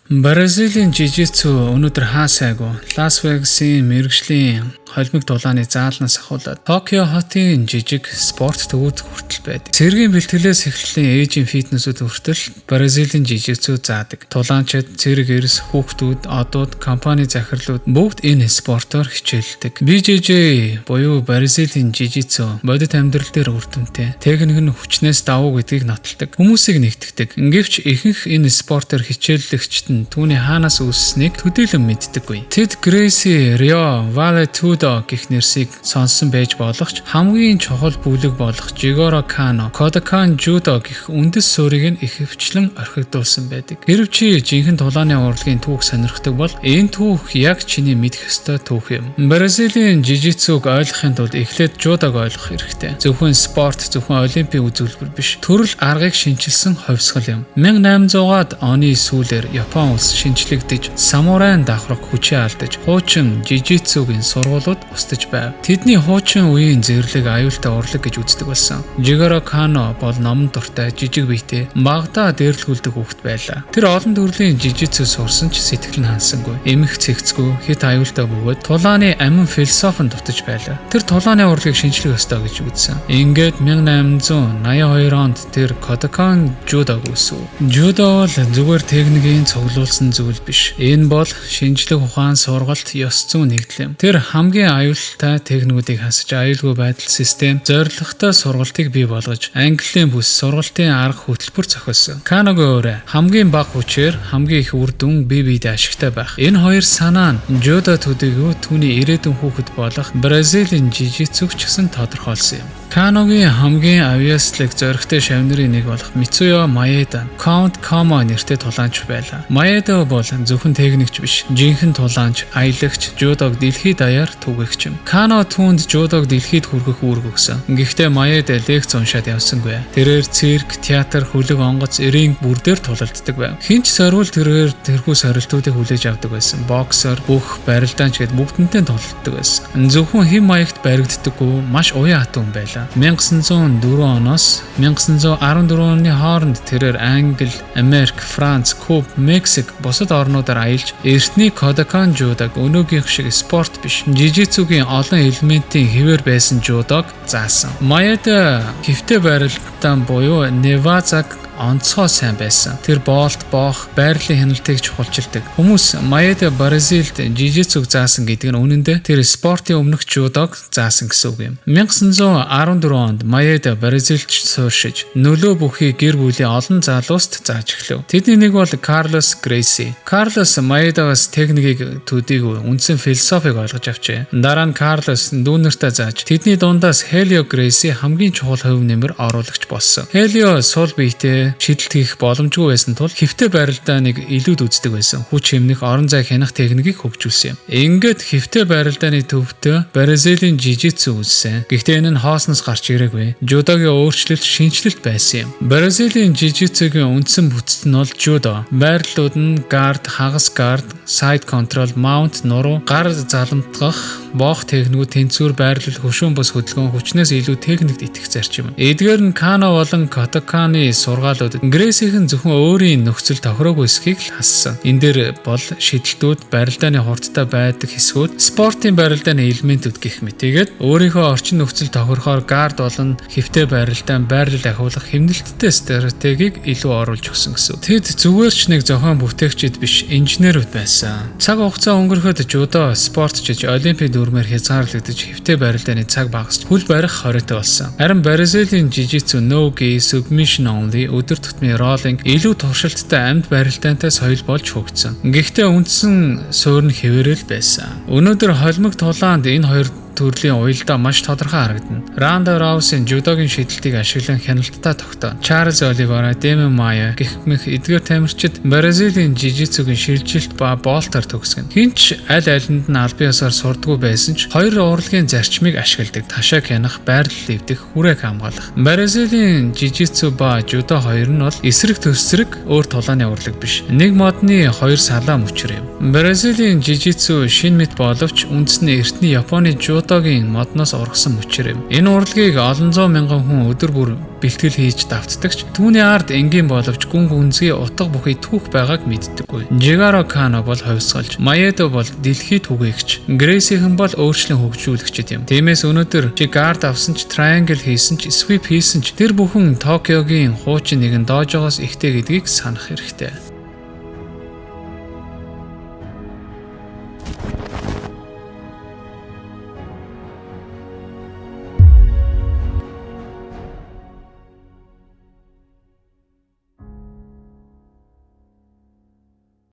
Бразилийн жижигцүү өнөөдөр хаа сайгүй Лас Вегасын мэргэжлийн холимог дулааны заалнаас ахуулаад Токио хотын жижиг спорт төвүүд хүртэл байдаг. Цэргийн бэлтгэлээс эхлэлийн ээжийн фитнесүүд хүртэл Бразилийн жижигцүү заадаг. Тулаанчид, цэрэг эрс, хүүхдүүд, одууд, компани захирлууд бүгд энэ спортоор хичээлдэг. BJJ буюу Бразилийн жижигцүү бодит амьдрал дээр үр дүнтэй. Техник нь хүчнээс давуу гэдгийг нотолдог. Хүмүүсийг нэгтгэдэг. Гэвч ихэнх энэ спортоор хичээллэгчд нь түүний хаанаас үүссэнийг төдийлөн мэддэггүй. Тэд Грэси, Рио, Валетудо гэх нэрсийг сонссон байж болох ч хамгийн чухал бүлэг болох Жигоро Кано, Кодокан Жудо гэх үндэс суурийг нь ихэвчлэн орхигдуулсан байдаг. Хэрв чи жинхэнэ тулааны урлагийн түүх сонирхдаг бол энэ түүх яг чиний мэдэх ёстой түүх юм. Бразилийн жижигцүүг ойлгохын тулд эхлээд жудог ойлгох хэрэгтэй. Зөвхөн спорт, зөвхөн олимпийн үзүүлбэр биш. Төрөл аргыг шинчилсэн хувьсгал юм. 1800-аад оны сүүлээр Япон улс шинжлэгдэж, самурайн давхрах хүчээ алдаж, хуучин жижигцүүгийн сургуулиуд устж байв. Тэдний хуучин үеийн зэрлэг аюултай урлаг гэж үздэг болсон. Жигоро Кано бол номон дуртай, жижиг биетэй, багадаа дээрлгүүлдэг хүүхэд байлаа. Тэр олон төрлийн жижигцүү сурсан ч сэтгэл нь хансангүй. Эмх цэгцгүй, хит аюултай бөгөөд тулааны амин философинд дутаж байлаа. Тэр тулааны урлагийг шинжлэх ёстой гэж үзсэн. Ингээд 1882 онд тэр Кодокан Жудо үүсв. Жудо бол зүгээр техникийн цуглуулсан зүйл биш. Энэ бол шинжлэх ухаан сургалт ёс зүйн нэгдэл юм. Тэр хамгийн аюултай техникүүдийг хасаж аюулгүй байдал систем зорилготой сургалтыг бий болгож Английн бүс сургалтын арга хөтөлбөр зохиосон. Каногийн өөрөө хамгийн бага хүчээр хамгийн их үр дүн бие биедээ ашигтай байх. Энэ хоёр санаа нь жудо төдийгүй түүний ирээдүйн хүүхэд болох Бразилийн жижигцүүг ч гэсэн тодорхойлсон юм. Каногийн хамгийн авьяаслаг зоригтой шавнырын нэг болох Мицуё Маэда Count Como нэртэй тулаанч байлаа. Маэда бол зөвхөн техникч биш, жинхэнэ тулаанч, аялагч, жудог дэлхийд даяар түгээгч юм. Кано түүнд жудог дэлхийд хүргэх үүрэг өгсөн. Гэхдээ Маэда лекц уншаад явсангүй. Тэрээр цирк, театр, хөлөг онгоц, ринг бүрдээр тулалддаг байв. Хинч сорвол тэрээр тэрхүү сорилтуудыг хүлээж авдаг байсан. Боксер, бүх барилдаанч гэд бүгднтэй тулалддаг байсан. Зөвхөн хэм маягт баригддаггүй маш уян хатан хүн байлаа. 1904 оноос 1914 оны хооронд тэрээр Англи, Америк, Франц, Куб, Мексик бусад орнуудаар аялж эртний Кодокан Жудог өнөөгийнх шиг спорт биш, жижигцүүгийн олон элементийн хэвээр байсан жудог заасан. Маэда хэвтэй барилдаан буюу Невазаг онцгой сайн байсан. Тэр боолт, боох, байрлалын хяналтыг чухалчилдаг. Хүмүүс Маэда Бразилд жижигцүүг заасан гэдэг нь үнэндээ тэр спортын өмнөх жудог заасан гэсэн үг юм. 1914 онд Маэда Бразилд сууршиж, нөлөө бүхий гэр бүлийн олон залууст зааж эхлэв. Тэдний нэг бол Карлос Грэси. Карлос Маэдагаас техникийг төдийгүй үндсэн философиг ойлгож авчээ. Дараа нь Карлос дүүнэртээ зааж, тэдний дундаас Хелио Грэси хамгийн чухал хувь нэмэр оруулагч болсон. Хелио сул биетэй шидэлт хийх боломжгүй байсан тул хэвтэй барилдааныг илүүд үздэг байсан. Хүч хэмнэх, орон зай хянах техникийг хөгжүүлсэн юм. Ингээд хэвтэй барилдааны төвдөө Бразилийн жижигцүү үүссэн. Гэхдээ энэ нь хоосноос гарч ирээгүй. Жудогийн өөрчлөлт, шинжилэлт байсан юм. Бразилийн жижигцүүгийн үндсэн бүтцэд нь бол жудо. Байрлалууд нь гард, хагас гард, сайд контрол, маунт, нуруу, гар заламтгах, боох техникүүд, тэнцвэр, байрлал, хөшүүн бус хөдөлгөөн, хүчнээс илүү техникт итгэх зарчим. Эдгээр нь Кано болон Кодоканы сургаалууд Грэсийн зөвхөн өөрийн нөхцөл тохироогүй эсхийг л хассан. Энэ дээр бол шидэлтүүд, барилдааны хурдтай байдаг хэсгүүд, спортын барилдааны элементүүд гэх мэт. Тэгээд өөрийнхөө орчин нөхцөл тохирохоор гард болон хэвтэй барилдаан байрлал ахиулах хэмнэлттэй стратегийг илүү оруулж өгсөн гэсэн. Тэд зүгээр ч нэг зохион бүтээгчид биш, инженерүүд байсан. Цаг хугацаа өнгөрөхөд жудо спорт жиж олимпийн дүрмээр хязгаарлагдаж хэвтэй барилдааны цаг багасч хөл барих хориотой болсон. Харин Бразилийн жижигцүү no-gi, submission only, өдөр тутмын роллинг илүү туршилттай амьд барилдаантай соёл болж хөгжсөн. Гэхдээ үндсэн суурь нь хэвээрэл байсан. Өнөөдөр холимог тулаанд энэ хоёр төрлийн уялдаа маш тодорхой харагдана. Ранда Роусын жудогийн шийдэлтийг ашиглан хяналттай тогтооно. Чарльз Оливера, Дэмэн Майя гэх мэт эдгээр тамирчид Бразилийн жижигцүүгийн шилжилт ба боолтоор төгсгөн. Хинч аль алинд нь албан ёсоор сурдаггүй байсан ч хоёр урлагийн зарчмыг ашигладаг. Ташаа хянах, байрлал эвдэх, хүрээг хамгаалах. Бразилийн жижигцүү ба жудо хоёр нь бол эсрэг төсрэг өөр тулааны урлаг биш. Нэг модны хоёр салаа мөчр юм. Бразилийн жижигцүү шин мэт боловч үндэснээ эртний Японы жудогийн модноос ургасан мөчр юм. Энэ урлагийг олон зуун мянган хүн өдөр бүр бэлтгэл хийж давтдагч түүний ард энгийн боловч гүн гүнзгий утга бүхий түүх байгааг мэддэггүй. Жигаро Кано бол хувьсгалч, Маедо бол дэлхийд түгээгч, Грейсихэн бол өөрчлөн хөгжүүлэгчд юм. Тиймээс өнөөдөр чи гард авсан ч, triangle хийсэн ч, sweep хийсэн ч тэр бүхэн Токиогийн хуучин нэгэн дожоогоос ихтэй гэдгийг санах хэрэгтэй.